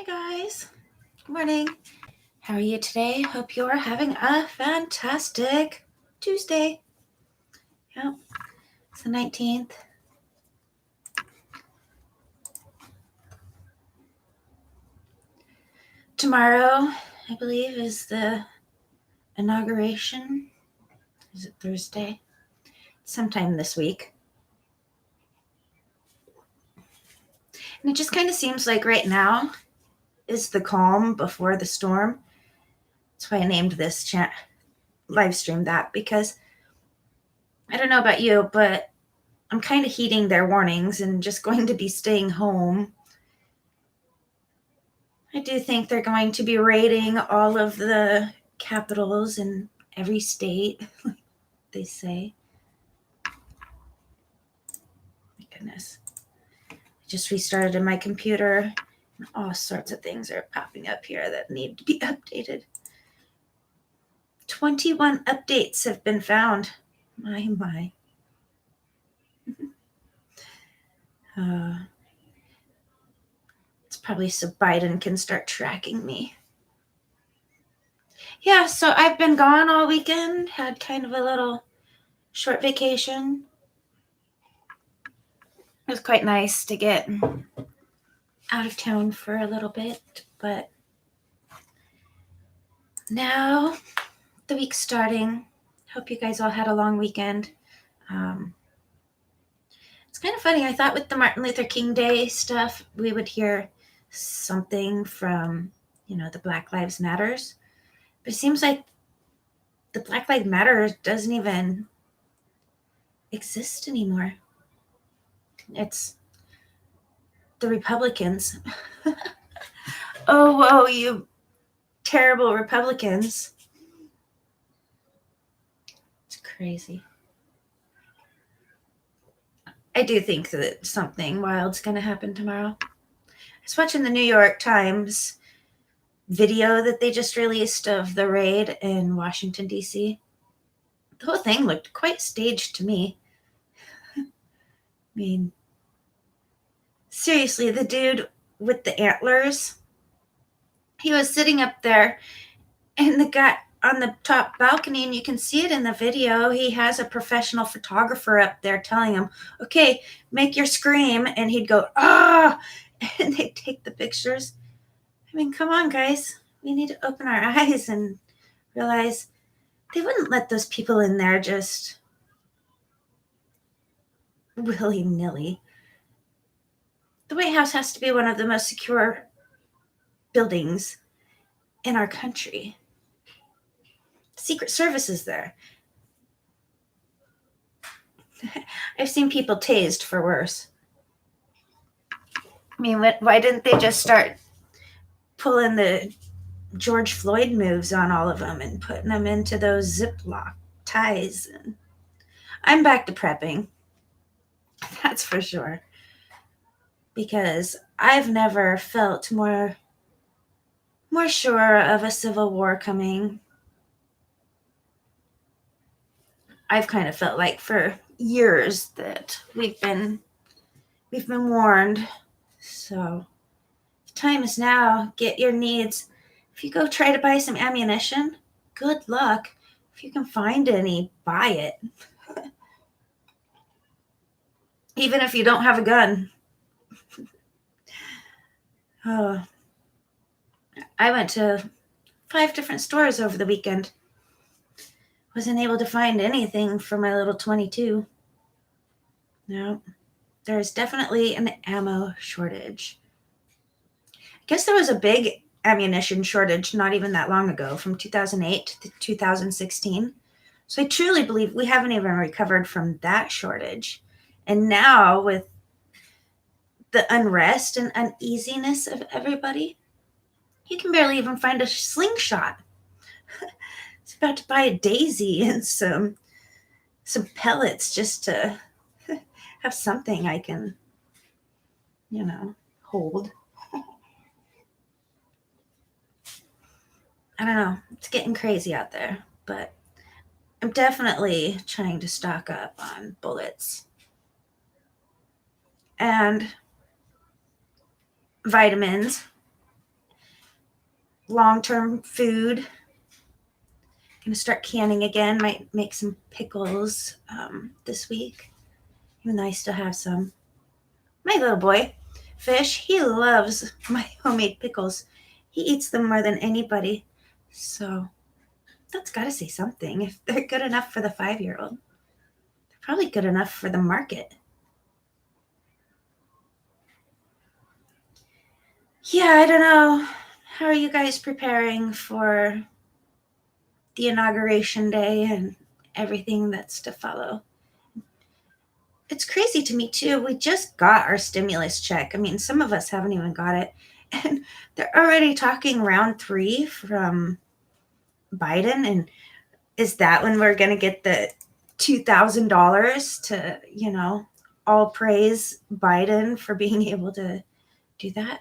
Hi guys, good morning. How are you today? Hope you're having a fantastic Tuesday. Yep, it's the 19th. Tomorrow, I believe, is the inauguration. Is it Thursday? Sometime this week. And it just kind of seems like right now is the calm before the storm. That's why I named this live stream that, because I don't know about you, but I'm kind of heeding their warnings and just going to be staying home. I do think they're going to be raiding all of the capitals in every state, they say. My goodness. I just restarted my computer, and all sorts of things are popping up here that need to be updated. 21 updates have been found. My. It's probably so Biden can start tracking me. Yeah, so I've been gone all weekend, had kind of a little short vacation. It was quite nice to get out of town for a little bit, but now the week's starting. Hope you guys all had a long weekend. It's kind of funny. I thought with the Martin Luther King Day stuff, we would hear something from, the Black Lives Matters. But it seems like the Black Lives Matter doesn't even exist anymore. It's the Republicans. Oh, whoa, you terrible Republicans. It's crazy. I do think that something wild's going to happen tomorrow. I was watching the New York Times video that they just released of the raid in Washington, D.C. The whole thing looked quite staged to me. I mean, seriously, the dude with the antlers, he was sitting up there, and the guy on the top balcony, and you can see it in the video, he has a professional photographer up there telling him, okay, make your scream, and he'd go, ah, and they'd take the pictures. I mean, come on, guys. We need to open our eyes and realize they wouldn't let those people in there just willy-nilly. The White House has to be one of the most secure buildings in our country. Secret Service is there. I've seen people tased for worse. I mean, why didn't they just start pulling the George Floyd moves on all of them and putting them into those Ziploc ties? I'm back to prepping. That's for sure. Because I've never felt more sure of a civil war coming. I've kind of felt like for years that we've been warned. So the time is now. Get your needs. If you go try to buy some ammunition, good luck. If you can find any, buy it. Even if you don't have a gun. Oh, I went to 5 different stores over the weekend. Wasn't able to find anything for my little 22. No, there's definitely an ammo shortage. I guess there was a big ammunition shortage not even that long ago, from 2008 to 2016. So I truly believe we haven't even recovered from that shortage. And now with the unrest and uneasiness of everybody, you can barely even find a slingshot. It's about to buy a daisy and some pellets just to have something I can, hold. I don't know. It's getting crazy out there, but I'm definitely trying to stock up on bullets and vitamins. long-term food. Gonna start canning again. Might make some pickles this week, even though I still have some. My little boy, Fish, he loves my homemade pickles. He eats them more than anybody. So that's got to say something. If they're good enough for the 5-year-old, they're probably good enough for the market. Yeah, I don't know. How are you guys preparing for the inauguration day and everything that's to follow? It's crazy to me too. We just got our stimulus check. I mean, some of us haven't even got it. And they're already talking round 3 from Biden. And is that when we're going to get the $2,000 to, all praise Biden for being able to do that?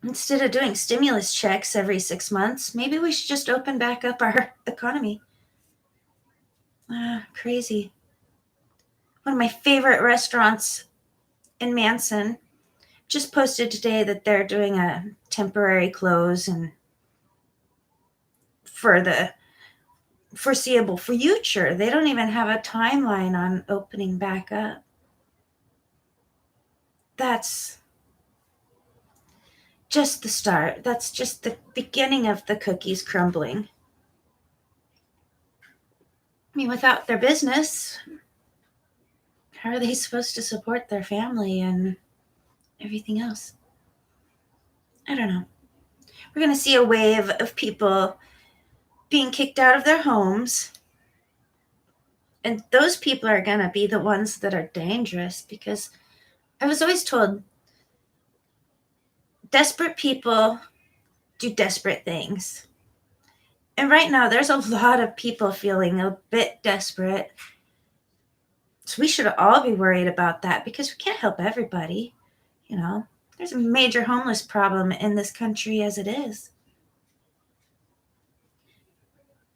Instead of doing stimulus checks every 6 months, maybe we should just open back up our economy. Crazy. One of my favorite restaurants in Manson just posted today that they're doing a temporary close and for the foreseeable future. They don't even have a timeline on opening back up. That's just the start. That's just the beginning of the cookies crumbling. I mean, without their business, how are they supposed to support their family and everything else? I don't know. We're going to see a wave of people being kicked out of their homes. And those people are going to be the ones that are dangerous, because I was always told desperate people do desperate things. And right now, there's a lot of people feeling a bit desperate. So we should all be worried about that, because we can't help everybody. There's a major homeless problem in this country as it is.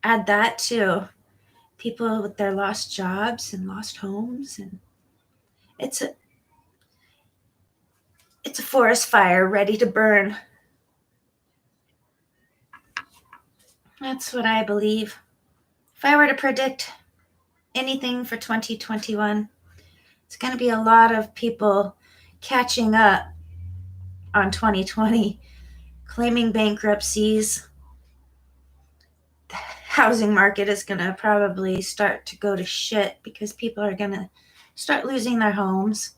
Add that to people with their lost jobs and lost homes, and it's a forest fire ready to burn. That's what I believe. If I were to predict anything for 2021, it's going to be a lot of people catching up on 2020, claiming bankruptcies. The housing market is going to probably start to go to shit because people are going to start losing their homes.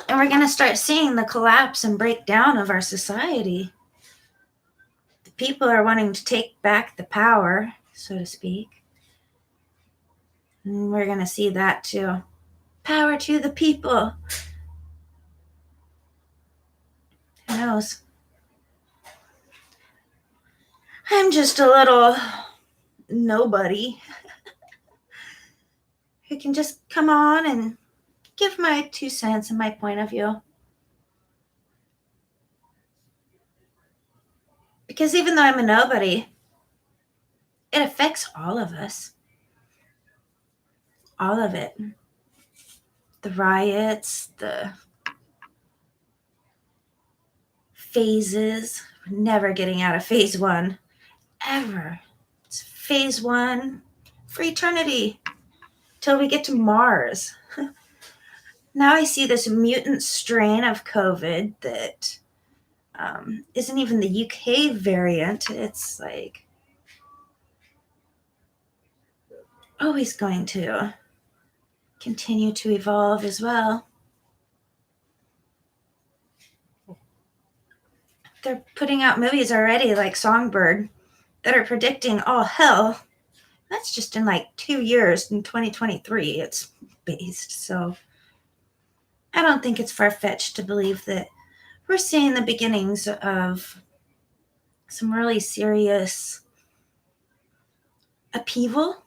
And we're going to start seeing the collapse and breakdown of our society. The people are wanting to take back the power, so to speak. And we're going to see that too. Power to the people. Who knows? I'm just a little nobody who can just come on and give my 2 cents and my point of view. Because even though I'm a nobody, it affects all of us. All of it. The riots, the phases. We're never getting out of phase 1. Ever. It's phase 1 for eternity. Till we get to Mars. Now I see this mutant strain of COVID that isn't even the UK variant. It's like always going to continue to evolve as well. They're putting out movies already like Songbird that are predicting all hell. That's just in like 2 years, in 2023 it's based. So I don't think it's far-fetched to believe that we're seeing the beginnings of some really serious upheaval.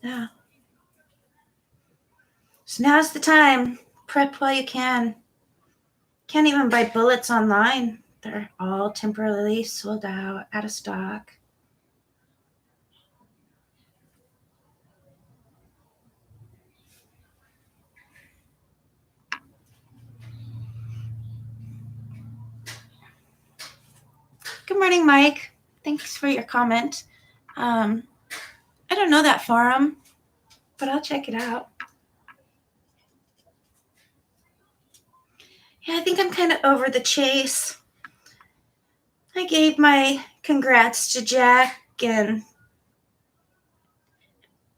Yeah. So now's the time. Prep while you can. Can't even buy bullets online. They're all temporarily sold out of stock. Good morning, Mike. Thanks for your comment. I don't know that forum, but I'll check it out. Yeah, I think I'm kind of over the chase. I gave my congrats to Jack, and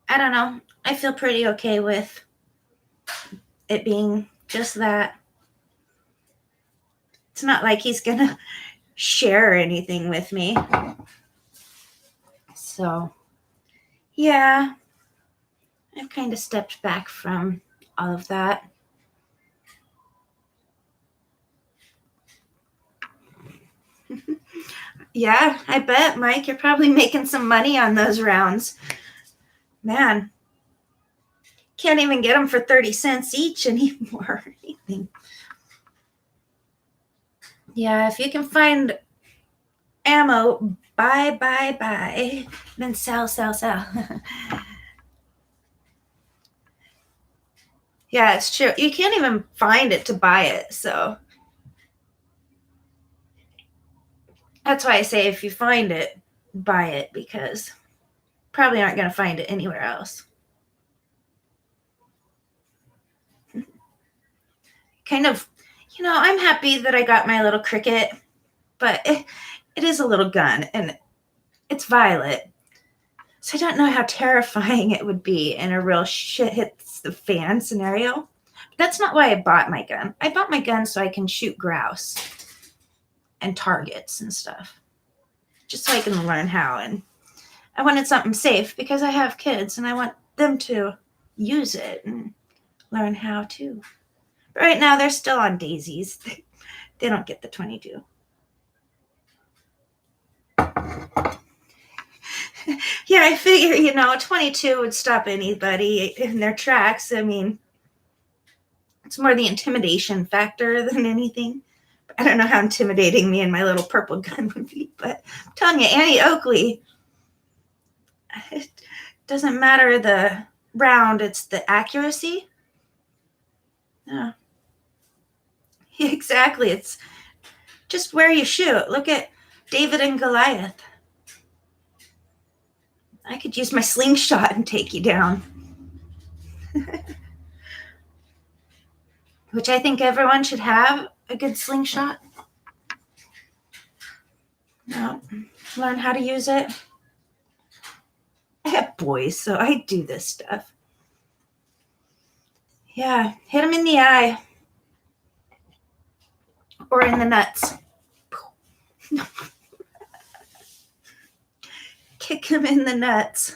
I don't know. I feel pretty okay with it being just that. It's not like he's going to share anything with me. So, yeah, I've kind of stepped back from all of that. Yeah, I bet, Mike, you're probably making some money on those rounds. Man, can't even get them for 30 cents each anymore. Anything. Yeah, if you can find ammo, buy, then sell. Yeah, it's true. You can't even find it to buy it, so that's why I say if you find it, buy it, because probably aren't going to find it anywhere else. Kind of, I'm happy that I got my little cricket, but it is a little gun, and it's violet. So I don't know how terrifying it would be in a real shit hits the fan scenario. But that's not why I bought my gun. I bought my gun so I can shoot grouse and targets and stuff, just so I can learn how. And I wanted something safe because I have kids and I want them to use it and learn how to. But right now they're still on daisies. They don't get the 22. Yeah, I figure, 22 would stop anybody in their tracks. I mean, it's more the intimidation factor than anything. I don't know how intimidating me and my little purple gun would be, but I'm telling you, Annie Oakley, it doesn't matter the round, it's the accuracy. Yeah. Exactly. It's just where you shoot. Look at David and Goliath. I could use my slingshot and take you down. Which I think everyone should have a good slingshot. No, learn how to use it. I have boys, so I do this stuff. Yeah, hit them in the eye. Or in the nuts. Kick him in the nuts.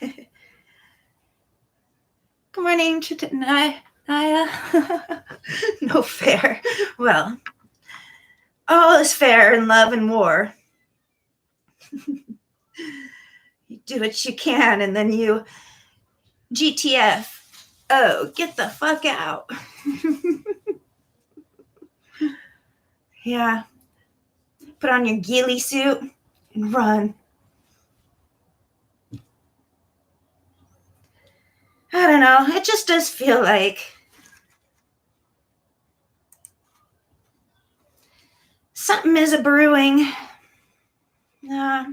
Good morning, Naya. No fair. Well, all is fair in love and war. You do what you can, and then you GTF. Oh, get the fuck out. Yeah. Put on your ghillie suit and run. I don't know. It just does feel like something is a brewing. They're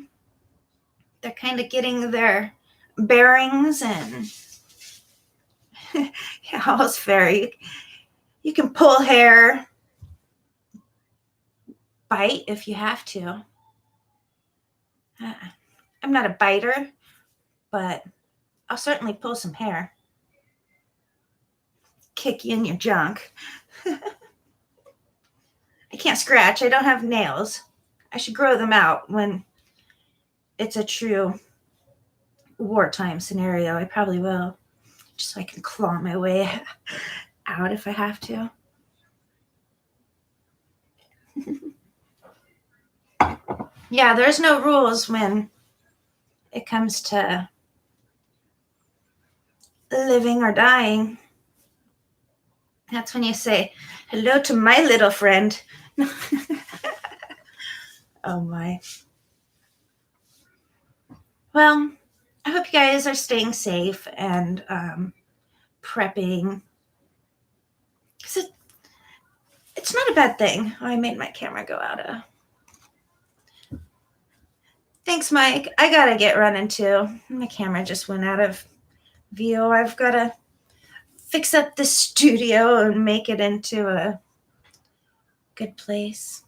kind of getting their bearings, and yeah, all's fair. You can pull hair, bite if you have to. I'm not a biter, but I'll certainly pull some hair. Kick you in your junk. I can't scratch. I don't have nails. I should grow them out when it's a true wartime scenario. I probably will, just so I can claw my way out if I have to. Yeah, there's no rules when it comes to living or dying. That's when you say hello to my little friend. Oh my. Well, I hope you guys are staying safe and prepping. Because it's It's not a bad thing. Oh, I made my camera go out of. Thanks, Mike. I gotta get running too. My camera just went out of view. I've gotta fix up the studio and make it into a good place.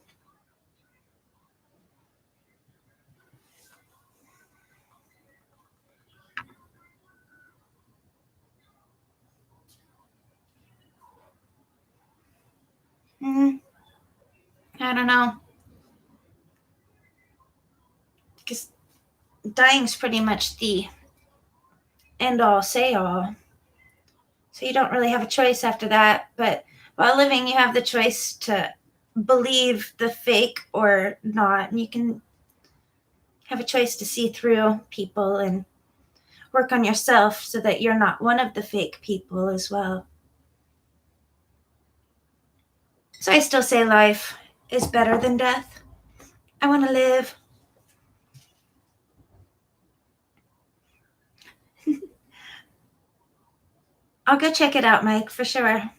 I don't know. Because dying's pretty much the end all, say all. So you don't really have a choice after that. But while living, you have the choice to believe the fake or not. And you can have a choice to see through people and work on yourself so that you're not one of the fake people as well. So I still say life is better than death. I want to live. I'll go check it out, Mike, for sure.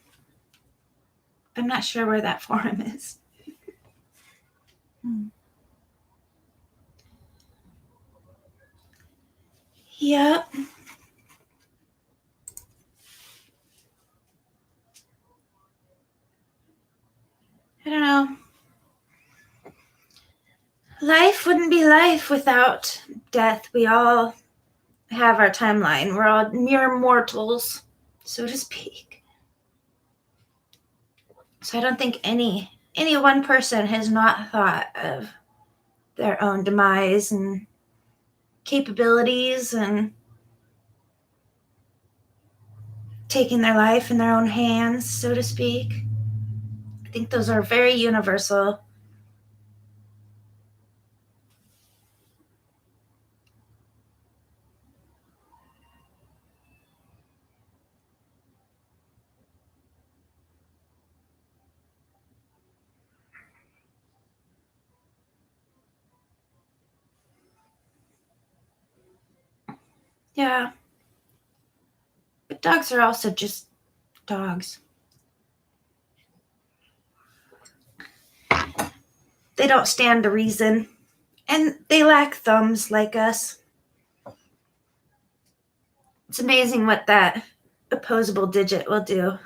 I'm not sure where that forum is. Yep. I don't know. Life wouldn't be life without death. We all have our timeline. We're all mere mortals, so to speak. So I don't think any one person has not thought of their own demise and capabilities and taking their life in their own hands, so to speak. I think those are very universal. Yeah. But dogs are also just dogs. They don't stand to reason. And they lack thumbs like us. It's amazing what that opposable digit will do.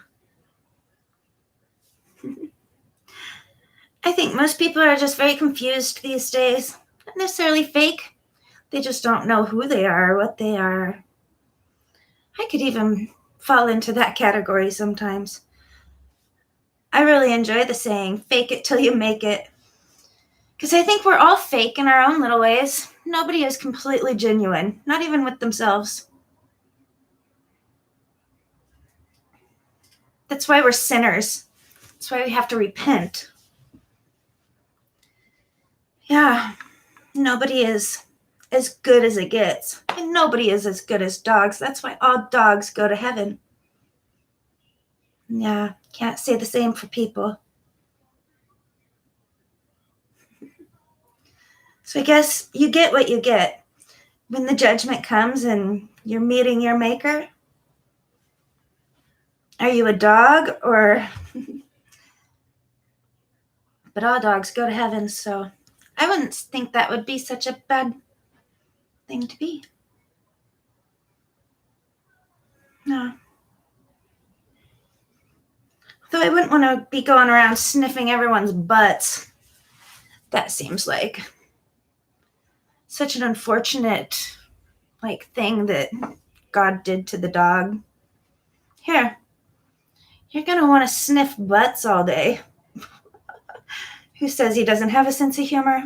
I think most people are just very confused these days. Not necessarily fake. They just don't know who they are, what they are. I could even fall into that category sometimes. I really enjoy the saying, fake it till you make it. Because I think we're all fake in our own little ways. Nobody is completely genuine, not even with themselves. That's why we're sinners. That's why we have to repent. Yeah, nobody is as good as it gets. And nobody is as good as dogs. That's why all dogs go to heaven. Yeah, can't say the same for people. So I guess you get what you get. When the judgment comes and you're meeting your maker, are you a dog or... But all dogs go to heaven, so I wouldn't think that would be such a bad thing to be. No. Though I wouldn't want to be going around sniffing everyone's butts. That seems like such an unfortunate thing that God did to the dog. Here, you're going to want to sniff butts all day. Who says he doesn't have a sense of humor?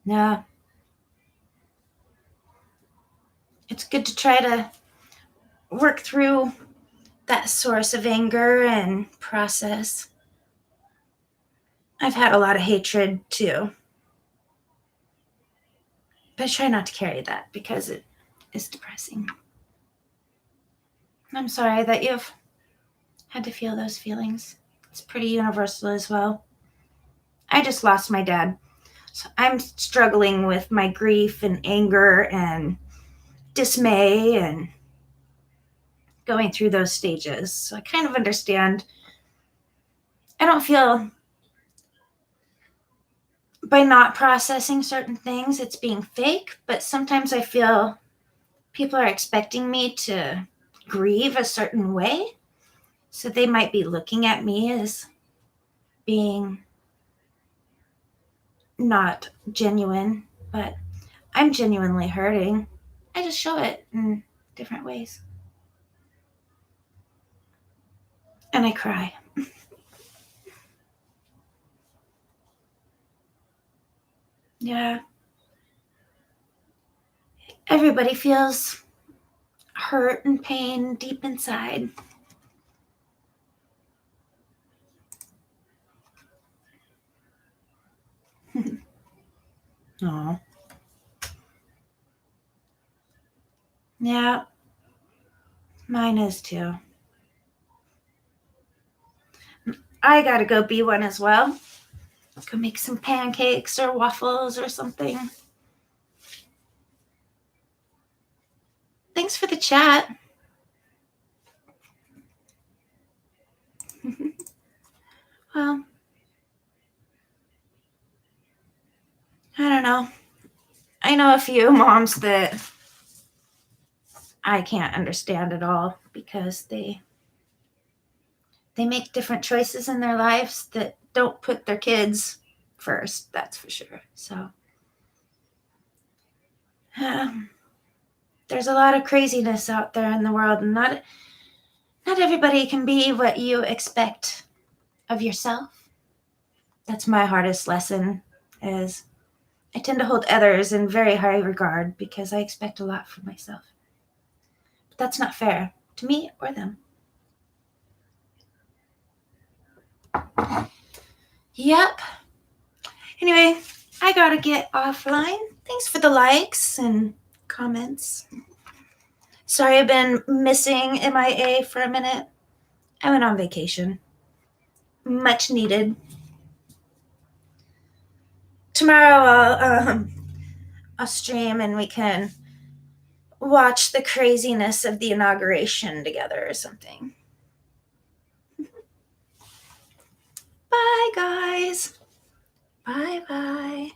No. It's good to try to work through that source of anger and process. I've had a lot of hatred too. But I try not to carry that because it is depressing. I'm sorry that you've had to feel those feelings. It's pretty universal as well. I just lost my dad. So I'm struggling with my grief and anger and dismay and going through those stages. So I kind of understand. I don't feel by not processing certain things, it's being fake, but sometimes I feel people are expecting me to grieve a certain way. So they might be looking at me as being not genuine, but I'm genuinely hurting. I just show it in different ways. And I cry. Yeah. Everybody feels hurt and pain deep inside. Oh. Yeah, mine is too. I gotta go be one as well. Go make some pancakes or waffles or something. Thanks for the chat. Well, I don't know. I know a few moms that I can't understand at all because they make different choices in their lives that don't put their kids first, that's for sure. So um, there's a lot of craziness out there in the world, and not everybody can be what you expect of yourself. That's my hardest lesson is I tend to hold others in very high regard because I expect a lot from myself. But that's not fair to me or them. Yep. Anyway, I gotta get offline. Thanks for the likes and comments. Sorry I've been missing MIA for a minute. I went on vacation. Much needed. Tomorrow I'll stream and we can watch the craziness of the inauguration together or something. Bye guys. Bye bye.